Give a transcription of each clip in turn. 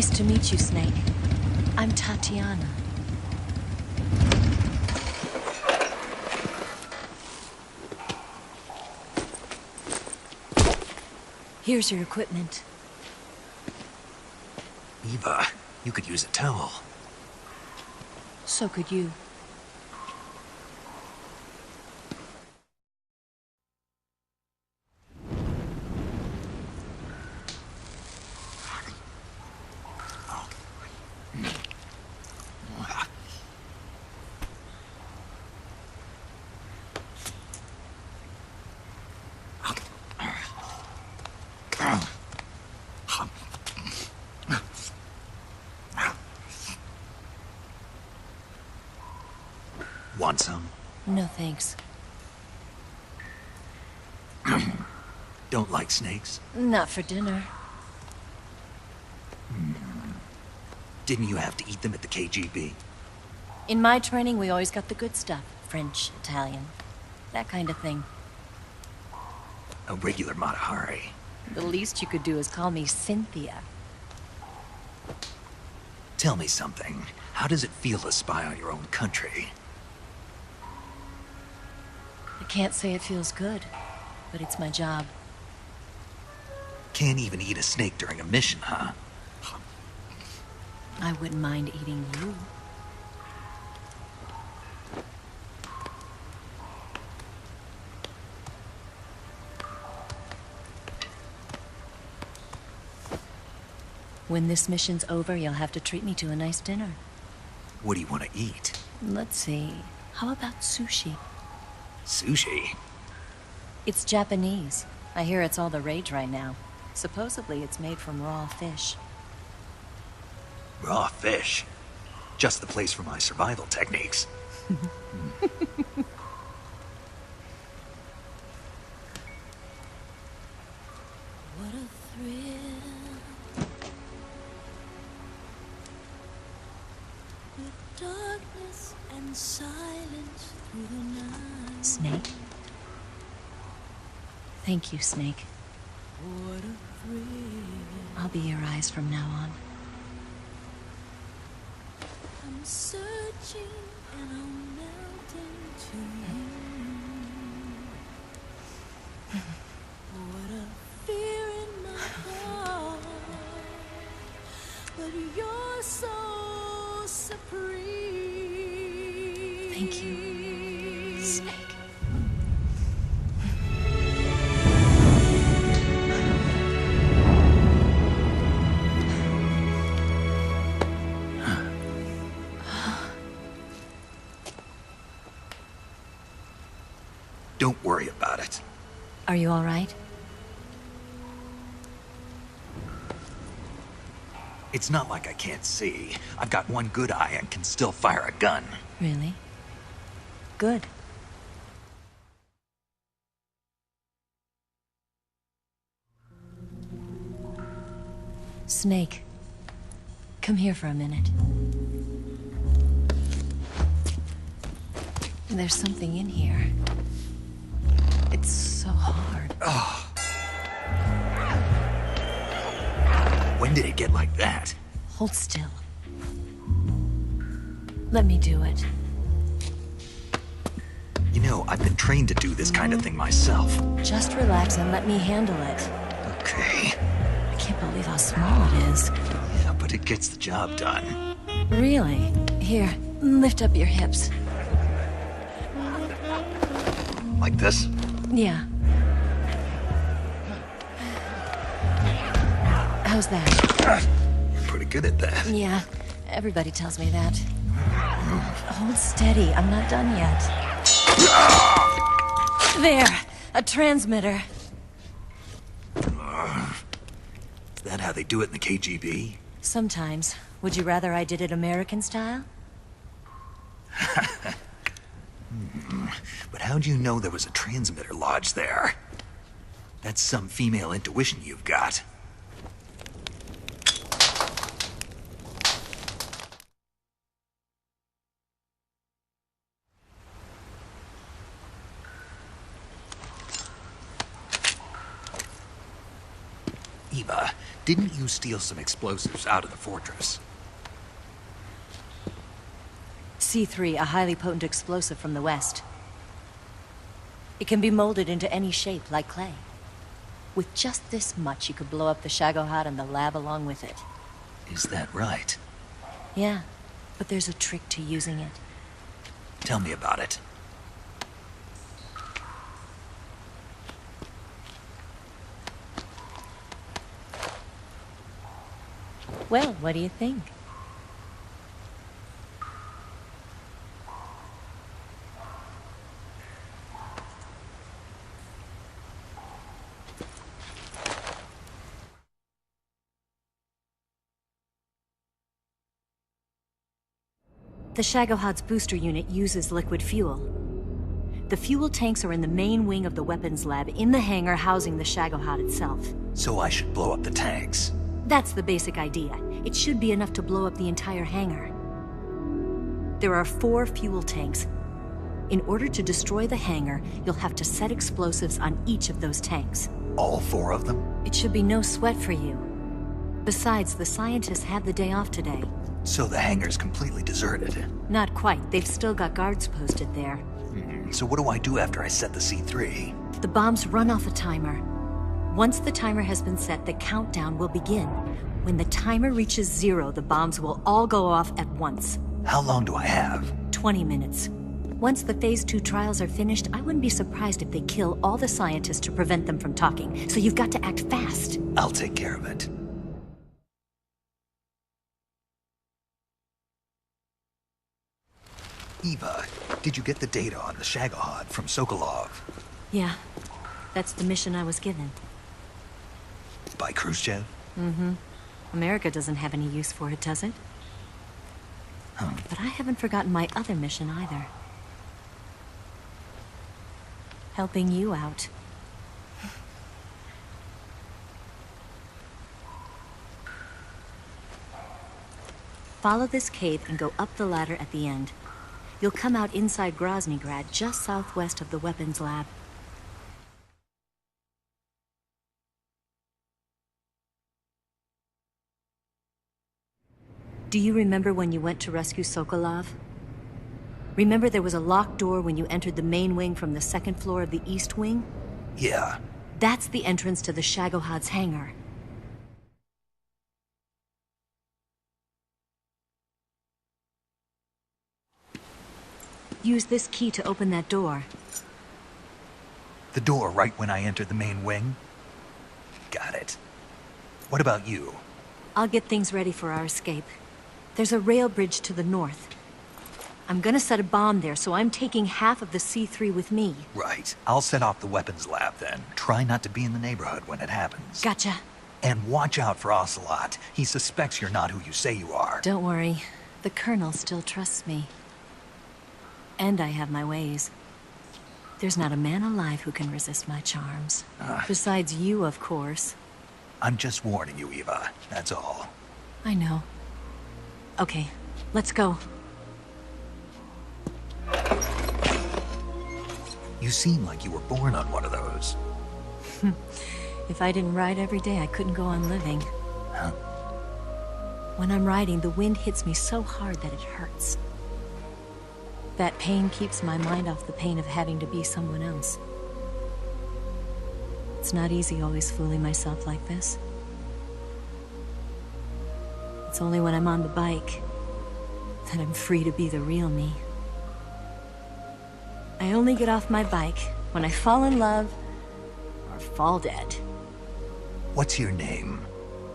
Nice to meet you, Snake. I'm Tatiana. Here's your equipment. Eva, you could use a towel. So could you. Want some? No thanks. Don't like snakes? Not for dinner. Didn't you have to eat them at the KGB? In my training, we always got the good stuff. French, Italian, that kind of thing. A regular Matahari. The least you could do is call me Cynthia. Tell me something. How does it feel to spy on your own country? I can't say it feels good, but it's my job. Can't even eat a snake during a mission, huh? I wouldn't mind eating you. When this mission's over, you'll have to treat me to a nice dinner. What do you want to eat? Let's see. How about sushi? Sushi? It's Japanese. I hear it's all the rage right now. Supposedly it's made from raw fish. Raw fish? Just the place for my survival techniques. What a thrill. With darkness and silence through the night. Snake? Thank you, Snake. What a thrill. I'll be your eyes from now on. I'm searching and I'm melting to you. What a fear in my heart, but you're so supreme. Thank you, Snake. Don't worry about it. Are you all right? It's not like I can't see. I've got one good eye and can still fire a gun. Really? Good. Snake, come here for a minute. There's something in here. It's so hard. When did it get like that? Hold still. Let me do it. You know, I've been trained to do this kind of thing myself. Just relax and let me handle it. Okay. I can't believe how small it is. Yeah, but it gets the job done. Really? Here, lift up your hips. Like this? Yeah. How's that? You're pretty good at that. Yeah, everybody tells me that. Hold steady, I'm not done yet. There, a transmitter. Is that how they do it in the KGB? Sometimes. Would you rather I did it American style? But how'd you know there was a transmitter lodged there? That's some female intuition you've got. Eva, Didn't you steal some explosives out of the fortress? C3, a highly potent explosive from the west. It can be molded into any shape, like clay. With just this much, you could blow up the Shagohod and the lab along with it. Is that right? Yeah, but there's a trick to using it. Tell me about it. Well, what do you think? The Shagohod's booster unit uses liquid fuel. The fuel tanks are in the main wing of the weapons lab in the hangar housing the Shagohod itself. So I should blow up the tanks. That's the basic idea. It should be enough to blow up the entire hangar. There are 4 fuel tanks. In order to destroy the hangar, you'll have to set explosives on each of those tanks. All 4 of them? It should be no sweat for you. Besides, the scientists had the day off today. So the hangar's completely deserted. Not quite. They've still got guards posted there. So what do I do after I set the C3? The bombs run off a timer. Once the timer has been set, the countdown will begin. When the timer reaches 0, the bombs will all go off at once. How long do I have? 20 minutes. Once the Phase 2 trials are finished, I wouldn't be surprised if they kill all the scientists to prevent them from talking. So you've got to act fast. I'll take care of it. Eva, did you get the data on the Shagohod from Sokolov? Yeah, that's the mission I was given. By Khrushchev? Mm-hmm. America doesn't have any use for it, does it? But I haven't forgotten my other mission either. Helping you out. Follow this cave and go up the ladder at the end. You'll come out inside Groznygrad, just southwest of the weapons lab. Do you remember when you went to rescue Sokolov? Remember there was a locked door when you entered the main wing from the second floor of the east wing? Yeah. That's the entrance to the Shagohod's hangar. Use this key to open that door. The door right when I entered the main wing? Got it. What about you? I'll get things ready for our escape. There's a rail bridge to the north. I'm gonna set a bomb there, so I'm taking half of the C3 with me. Right. I'll set off the weapons lab then. Try not to be in the neighborhood when it happens. Gotcha. And watch out for Ocelot. He suspects you're not who you say you are. Don't worry. The Colonel still trusts me. And I have my ways. There's not a man alive who can resist my charms. Besides you, of course. I'm just warning you, Eva. That's all. I know. Okay, let's go. You seem like you were born on one of those. If I didn't ride every day, I couldn't go on living. Huh? When I'm riding, the wind hits me so hard that it hurts. That pain keeps my mind off the pain of having to be someone else. It's not easy always fooling myself like this. It's only when I'm on the bike that I'm free to be the real me. I only get off my bike when I fall in love or fall dead. What's your name?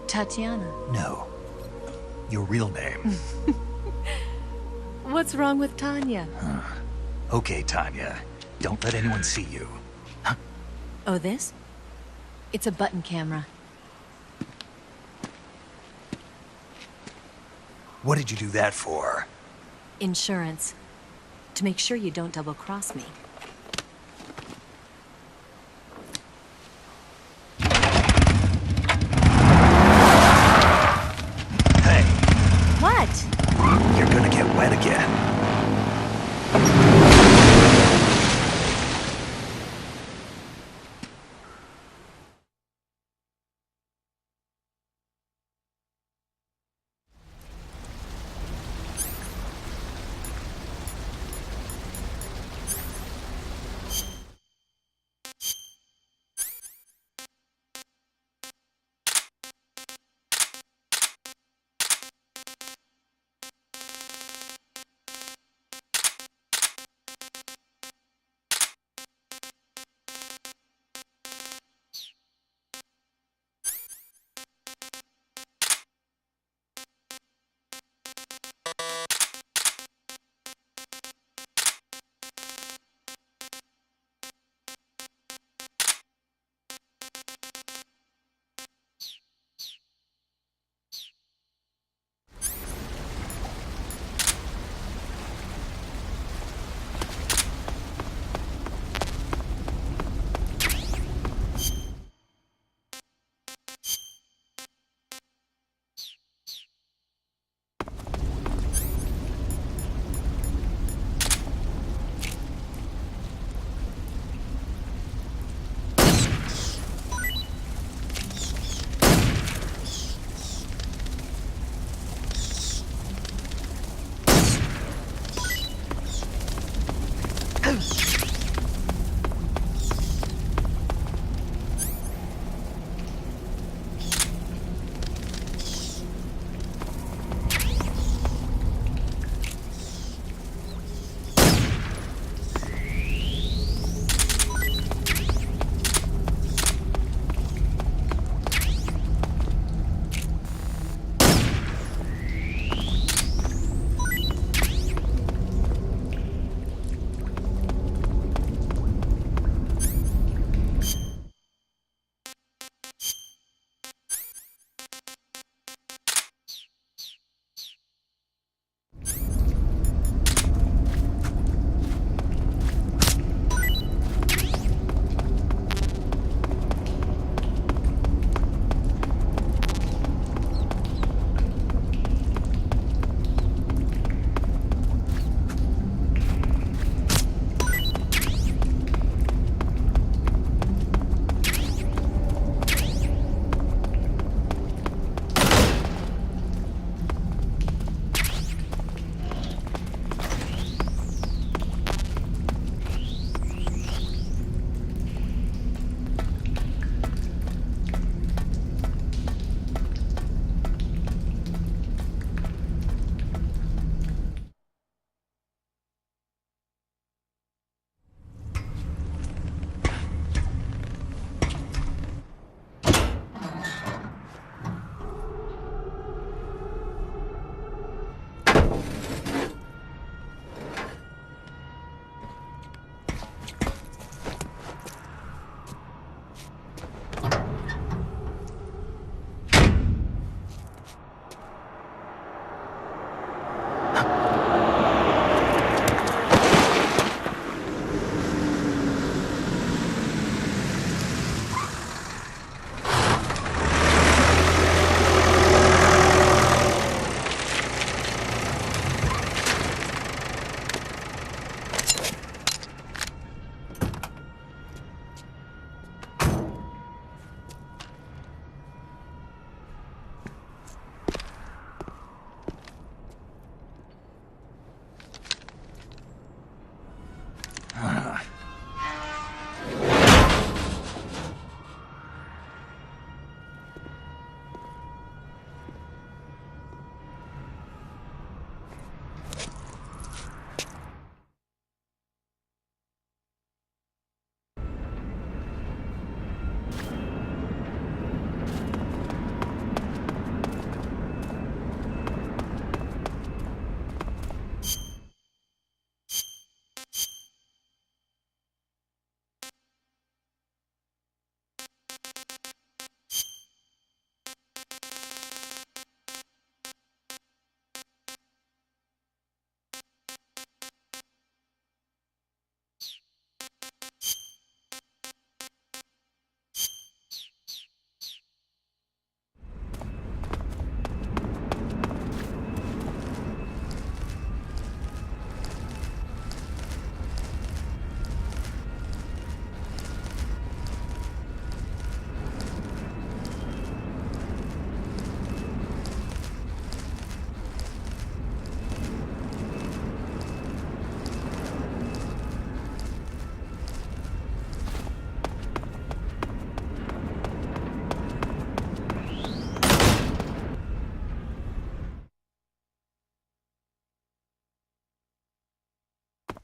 Tatiana. No. Your real name. What's wrong with Tanya? Okay, Tanya. Don't let anyone see you. Huh? Oh, this? It's a button camera. What did you do that for? Insurance. To make sure you don't double-cross me. Hey, What? you're gonna get wet again.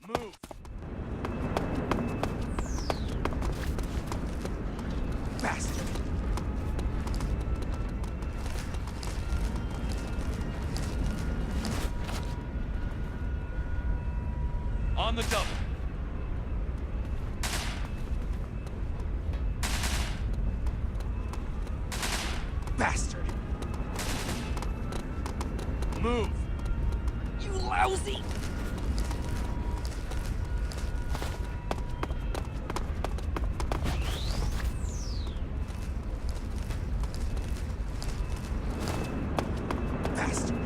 Move! Bastard! On the double. Bastard! Move! You lousy! Bastard!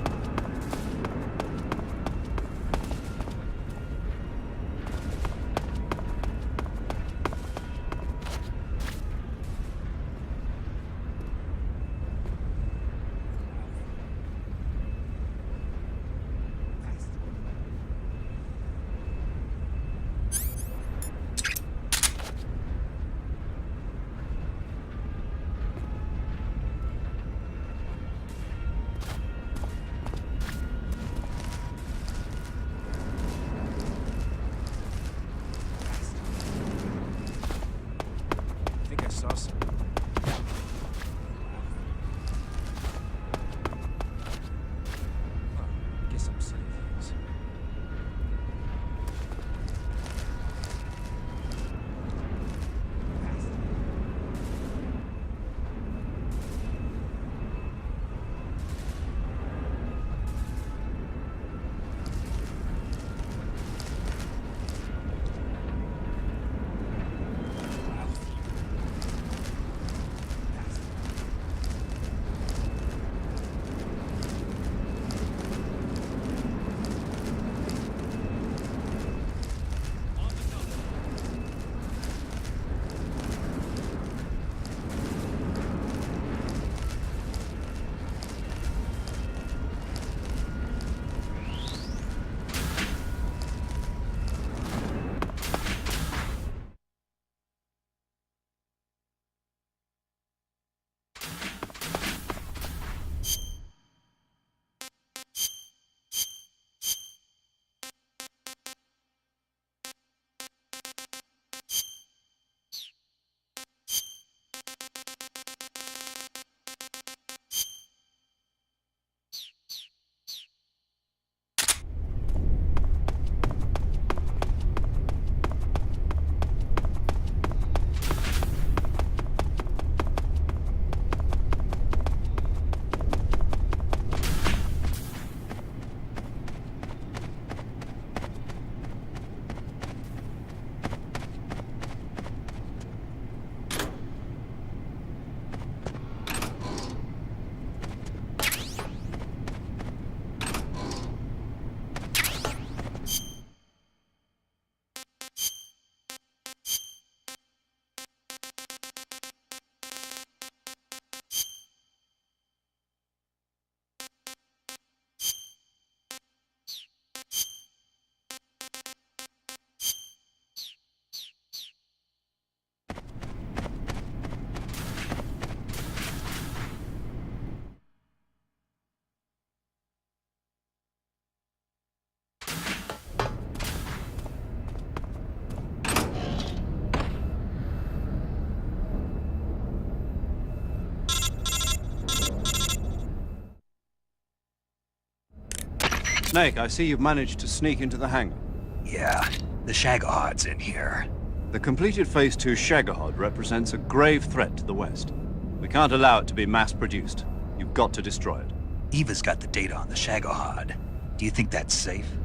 Snake, I see you've managed to sneak into the hangar. Yeah, the Shagahod's in here. The completed Phase 2 Shagahod represents a grave threat to the West. We can't allow it to be mass-produced. You've got to destroy it. Eva's got the data on the Shagahod. Do you think that's safe?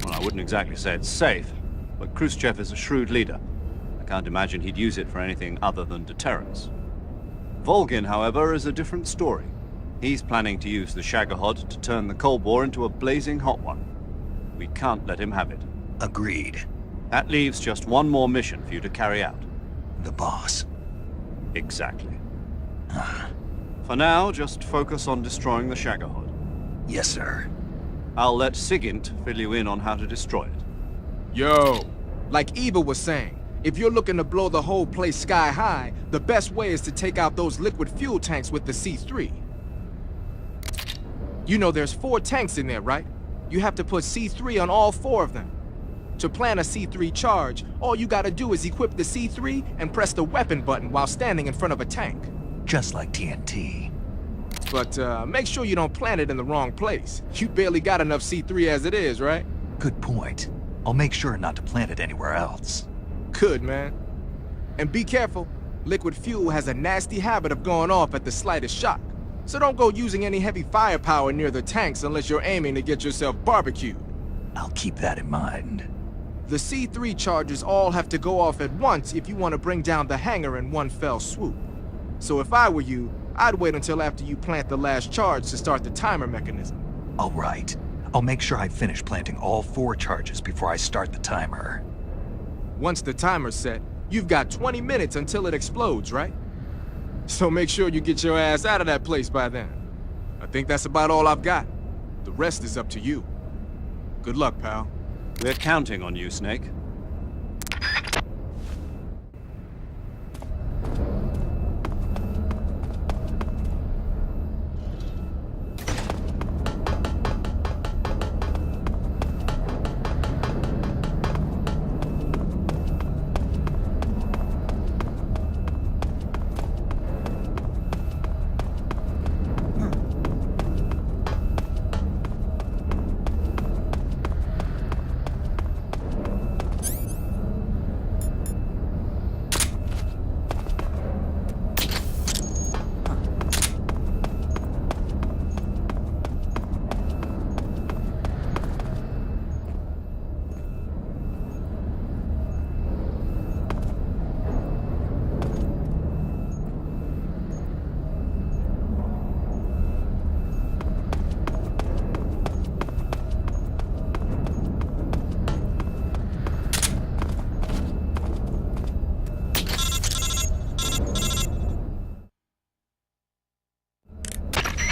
Well, I wouldn't exactly say it's safe, but Khrushchev is a shrewd leader. I can't imagine he'd use it for anything other than deterrence. Volgin, however, is a different story. He's planning to use the Shagahod to turn the Cold War into a blazing hot one. We can't let him have it. Agreed. That leaves just one more mission for you to carry out. The boss. Exactly. For now, just focus on destroying the Shagahod. Yes, sir. I'll let Sigint fill you in on how to destroy it. Yo, like Eva was saying, if you're looking to blow the whole place sky high, the best way is to take out those liquid fuel tanks with the C3. You know there's 4 tanks in there, right? You have to put C3 on all 4 of them. To plan a C3 charge, all you gotta do is equip the C3 and press the weapon button while standing in front of a tank. Just like TNT. But make sure you don't plant it in the wrong place. You barely got enough C3 as it is, right? Good point. I'll make sure not to plant it anywhere else. Good, man. And be careful. Liquid fuel has a nasty habit of going off at the slightest shock. So don't go using any heavy firepower near the tanks unless you're aiming to get yourself barbecued. I'll keep that in mind. The C3 charges all have to go off at once if you want to bring down the hangar in one fell swoop. So if I were you, I'd wait until after you plant the last charge to start the timer mechanism. All right. I'll make sure I finish planting all 4 charges before I start the timer. Once the timer's set, you've got 20 minutes until it explodes, right? So make sure you get your ass out of that place by then. I think that's about all I've got. The rest is up to you. Good luck, pal. We're counting on you, Snake.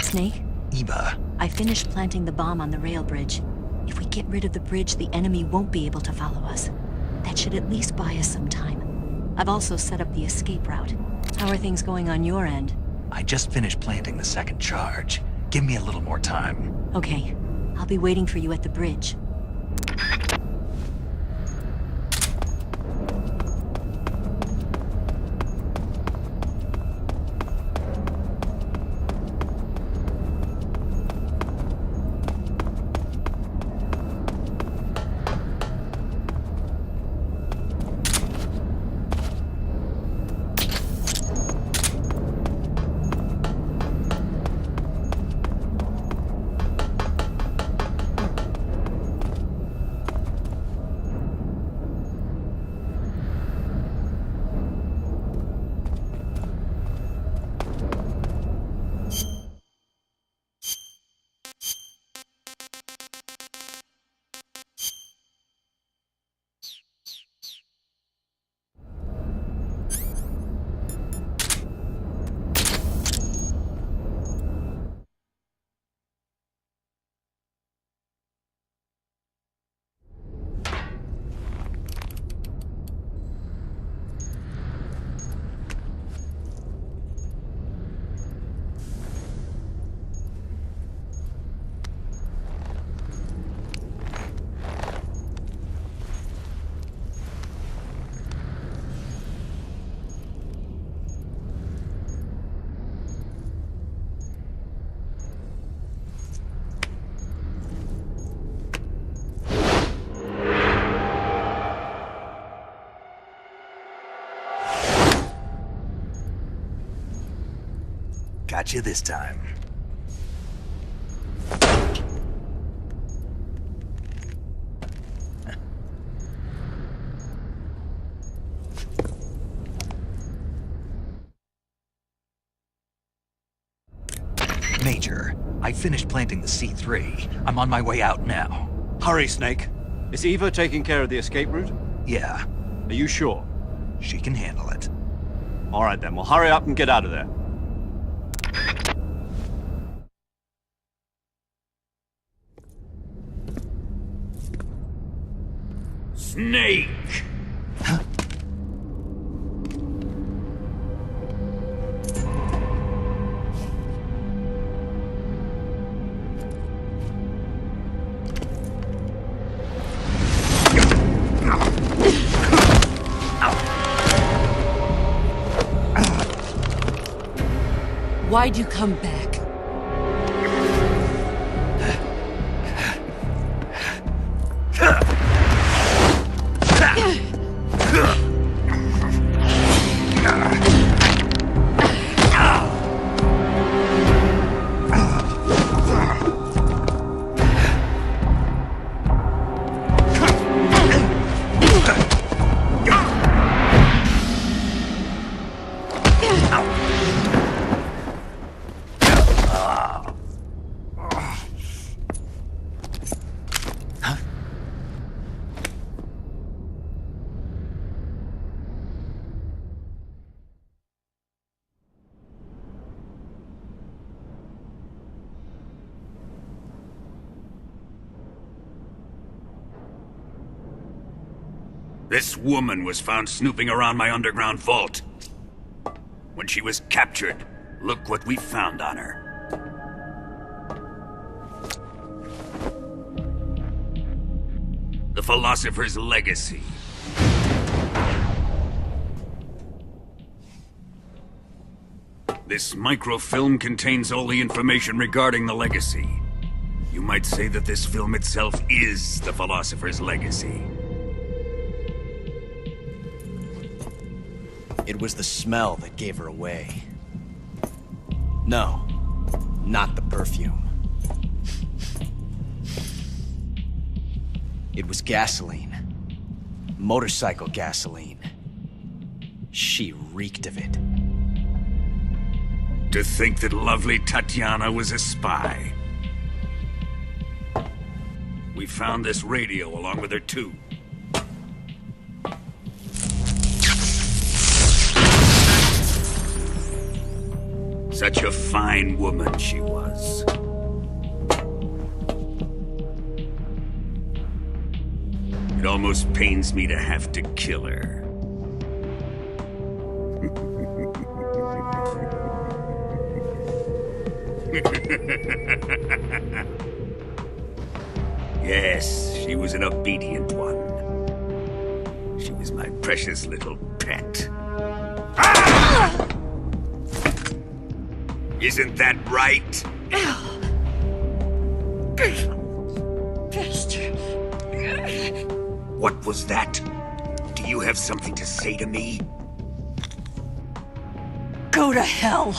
Snake, Eva, I finished planting the bomb on the rail bridge. If we get rid of the bridge, the enemy won't be able to follow us. That should at least buy us some time. I've also set up the escape route. How are things going on your end? I just finished planting the 2nd charge. Give me a little more time. Okay, I'll be waiting for you at the bridge. Got you this time. Major, I finished planting the C3. I'm on my way out now. Hurry, Snake. Is Eva taking care of the escape route? Yeah, Are you sure? she can handle it. All right then, well hurry up and get out of there. Snake! Why'd you come back? This woman was found snooping around my underground vault. When she was captured, look what we found on her. The Philosopher's Legacy. This microfilm contains all the information regarding the Legacy. You might say that this film itself is the Philosopher's Legacy. It was the smell that gave her away. No, not the perfume. It was gasoline. Motorcycle gasoline. She reeked of it. To think that lovely Tatiana was a spy. We found this radio along with her too. Such a fine woman she was. It almost pains me to have to kill her. Yes, she was an obedient one. She was my precious little pet. Ah! Isn't that right? Bastard. What was that? Do you have something to say to me? Go to hell.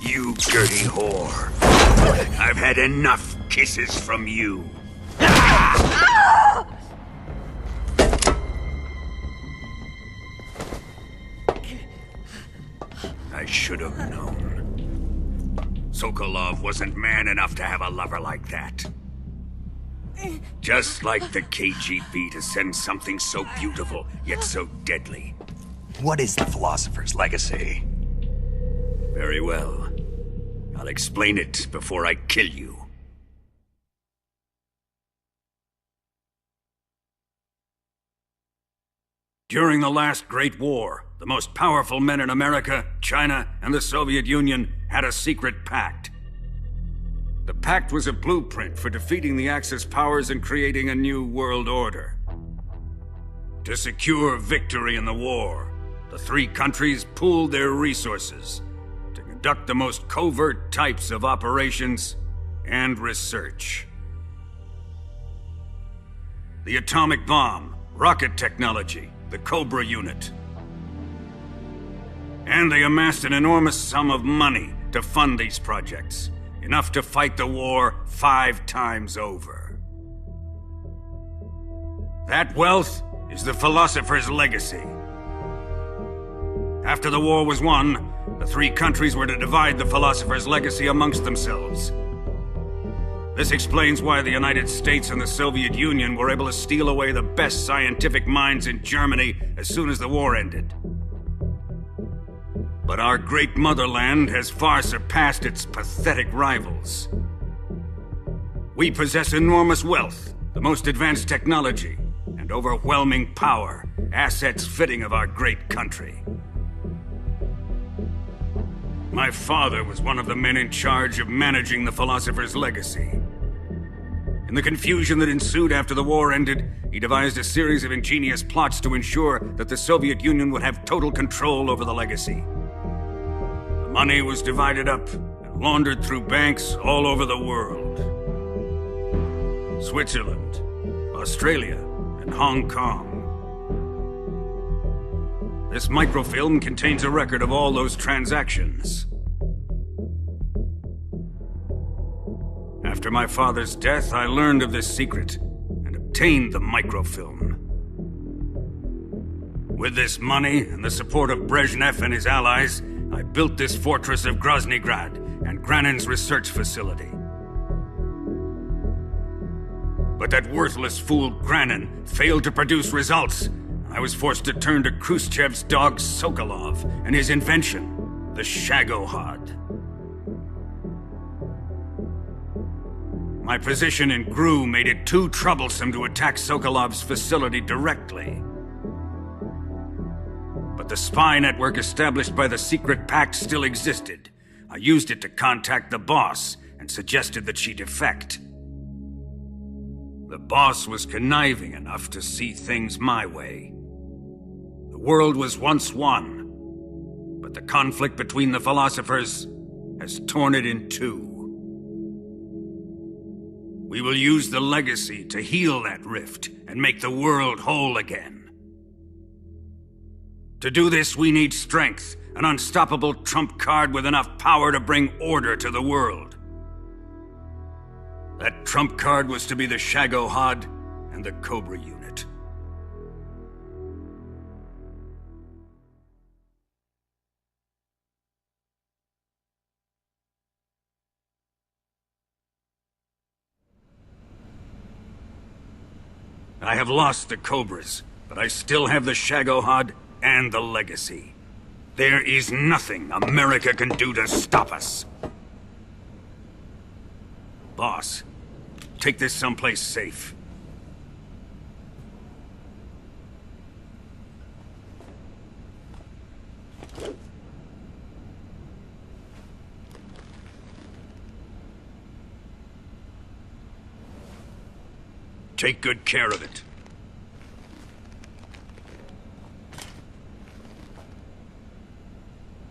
You dirty whore. I've had enough kisses from you. I should have known. Sokolov wasn't man enough to have a lover like that. Just like the KGB to send something so beautiful, yet so deadly. What is the Philosopher's Legacy? Very well. I'll explain it before I kill you. During the last Great War, the most powerful men in America, China, and the Soviet Union had a secret pact. The pact was a blueprint for defeating the Axis powers and creating a new world order. To secure victory in the war, the three countries pooled their resources to conduct the most covert types of operations and research. the atomic bomb, rocket technology, the Cobra unit. And they amassed an enormous sum of money to fund these projects, enough to fight the war 5 times over. That wealth is the philosopher's legacy. After the war was won, the 3 countries were to divide the philosopher's legacy amongst themselves. This explains why the United States and the Soviet Union were able to steal away the best scientific minds in Germany as soon as the war ended. But our great motherland has far surpassed its pathetic rivals. We possess enormous wealth, the most advanced technology, and overwhelming power, assets fitting of our great country. My father was one of the men in charge of managing the philosopher's legacy. In the confusion that ensued after the war ended, he devised a series of ingenious plots to ensure that the Soviet Union would have total control over the legacy. The money was divided up and laundered through banks all over the world. Switzerland, Australia, and Hong Kong. This microfilm contains a record of all those transactions. After my father's death, I learned of this secret and obtained the microfilm. With this money and the support of Brezhnev and his allies, I built this fortress of Groznygrad and Granin's research facility. But that worthless fool Granin failed to produce results. I was forced to turn to Khrushchev's dog Sokolov and his invention, the Shagohod. My position in GRU made it too troublesome to attack Sokolov's facility directly. But the spy network established by the secret pact still existed. I used it to contact the boss and suggested that she defect. The boss was conniving enough to see things my way. The world was once one, but the conflict between the philosophers has torn it in 2. We will use the legacy to heal that rift and make the world whole again. To do this, we need strength, an unstoppable trump card with enough power to bring order to the world. That trump card was to be the Shagohod and the Cobra unit. I have lost the Cobras, but I still have the Shagohod and the legacy. There is nothing America can do to stop us. Boss, take this someplace safe. Take good care of it.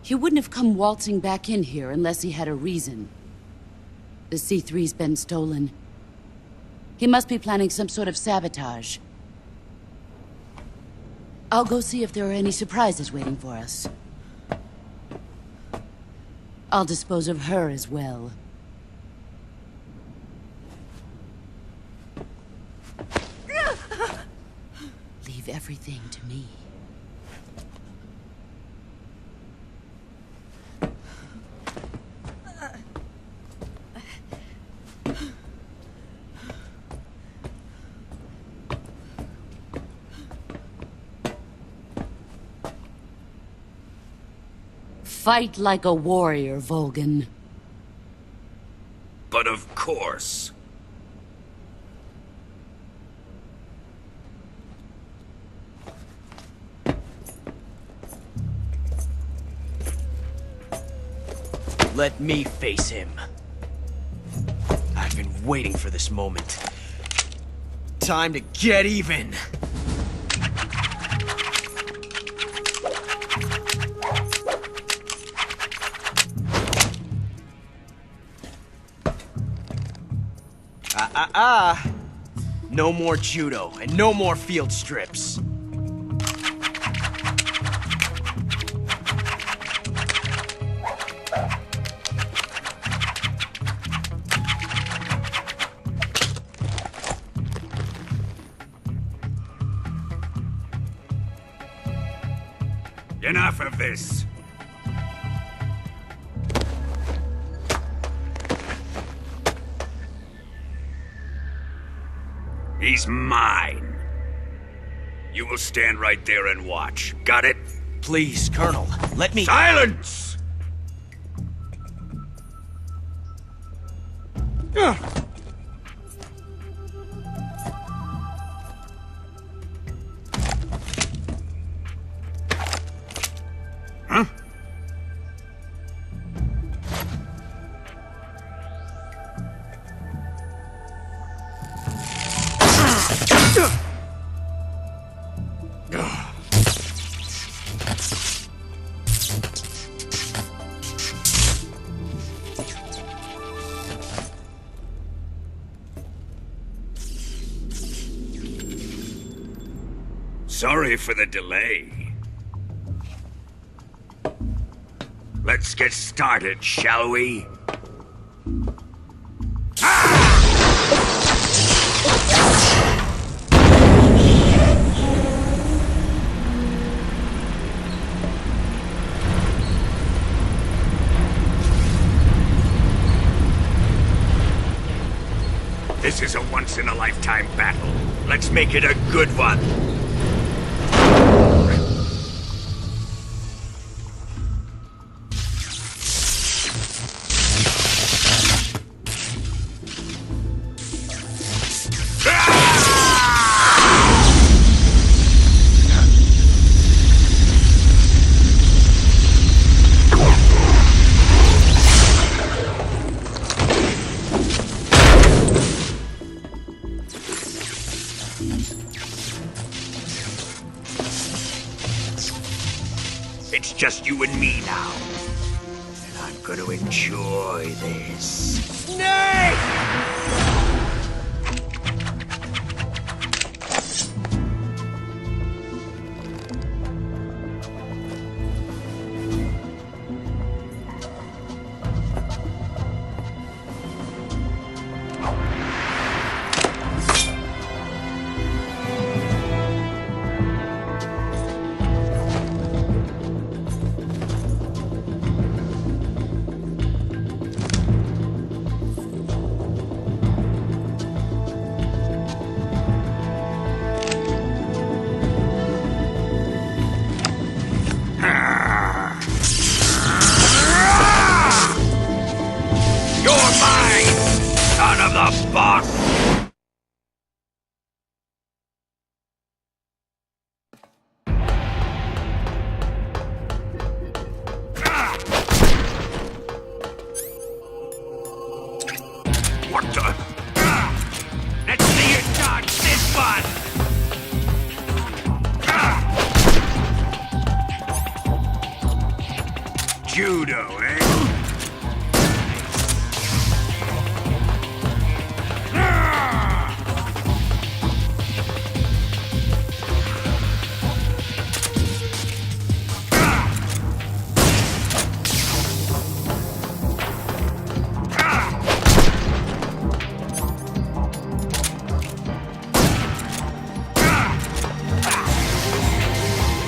He wouldn't have come waltzing back in here unless he had a reason. The C3's been stolen. He must be planning some sort of sabotage. I'll go see if there are any surprises waiting for us. I'll dispose of her as well. Leave everything to me. Fight like a warrior, Volgin. But of course. Let me face him. I've been waiting for this moment. Time to get even! No more judo, and no more field strips. Enough of this. He's mine. You will stand right there and watch. Got it? Please, Colonel, let me— Silence! Huh? Sorry for the delay. Let's get started, shall we? This is a once-in-a-lifetime battle. Let's make it a good one. It's just you and me now. And I'm gonna enjoy this. Snake! You're mine, son of the boss! What the? Let's see you dodge this one! Judo, eh?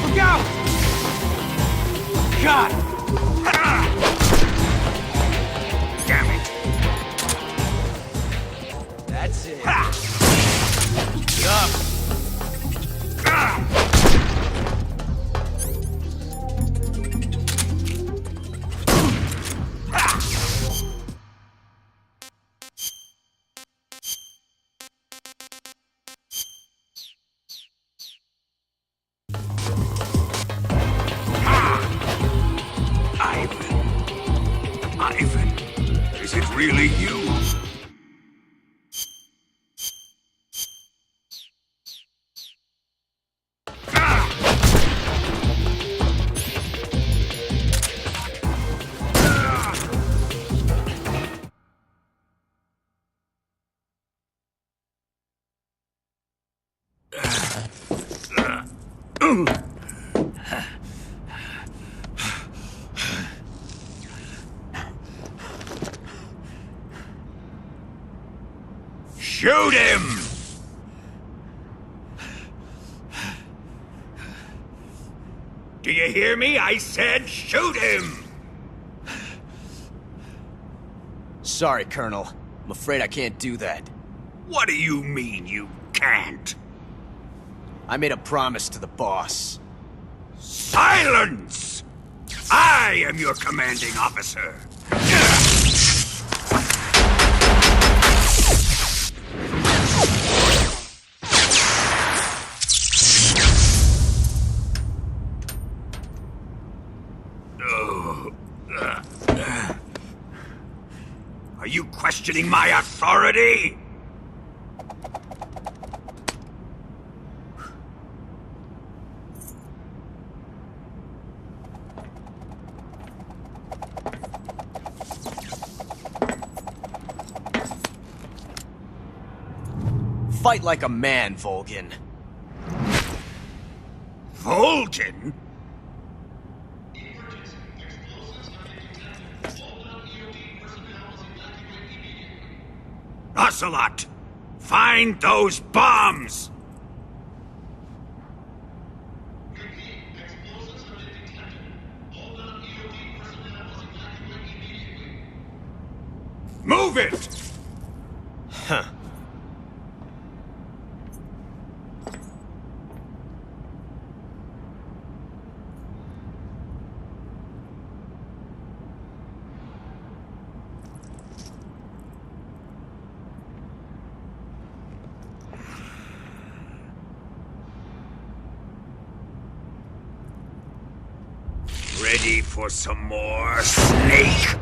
Look out! God! Damn it! That's it. Yup. Ivan, is it really you? Shoot him! Do you hear me? I said shoot him! Sorry, Colonel. I'm afraid I can't do that. What do you mean you can't? I made a promise to the boss. Silence! I am your commanding officer. Are you questioning my authority? Fight like a man, Volgin. Volgin? Ocelot! Find those bombs! Move it! Huh. Ready for some more, Snake?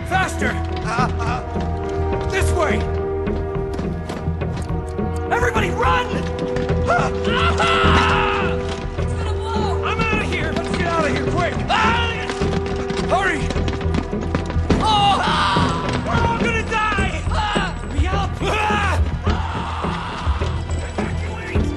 Faster! This way! Everybody run! It's gonna blow! I'm out of here! Let's get out of here, quick! Hurry! Oh! We're all gonna die! Hurry up! Evacuate!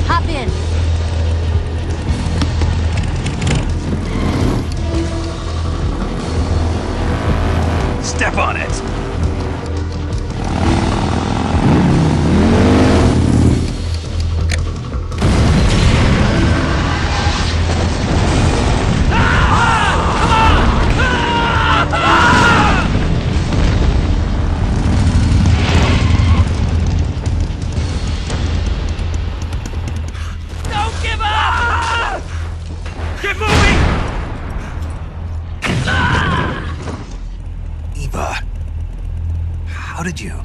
Hop in. Step on it! Don't give up! Get moving! Eva, how did you?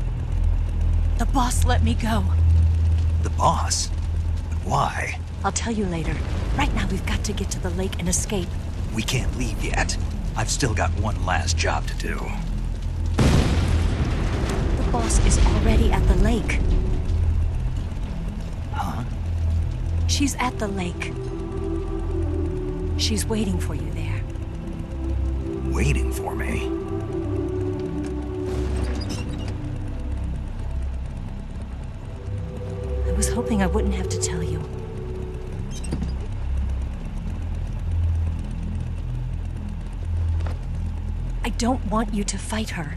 The boss let me go. The boss? But why? I'll tell you later. Right now, we've got to get to the lake and escape. We can't leave yet. I've still got one last job to do. The boss is already at the lake. Huh? She's at the lake. She's waiting for you there. Waiting for me? I was hoping I wouldn't have to tell you. I don't want you to fight her.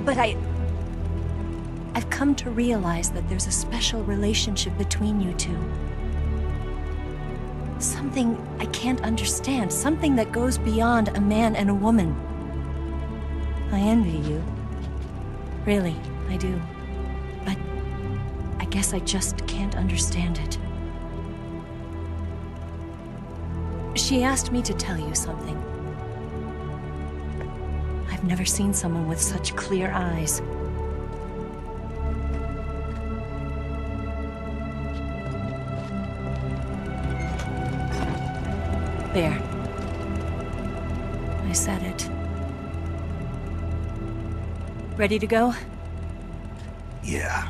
But I've come to realize that there's a special relationship between you two. Something I can't understand. Something that goes beyond a man and a woman. I envy you. Really, I do. But I guess I just can't understand it. She asked me to tell you something. I've never seen someone with such clear eyes. There. I said it. Ready to go? Yeah.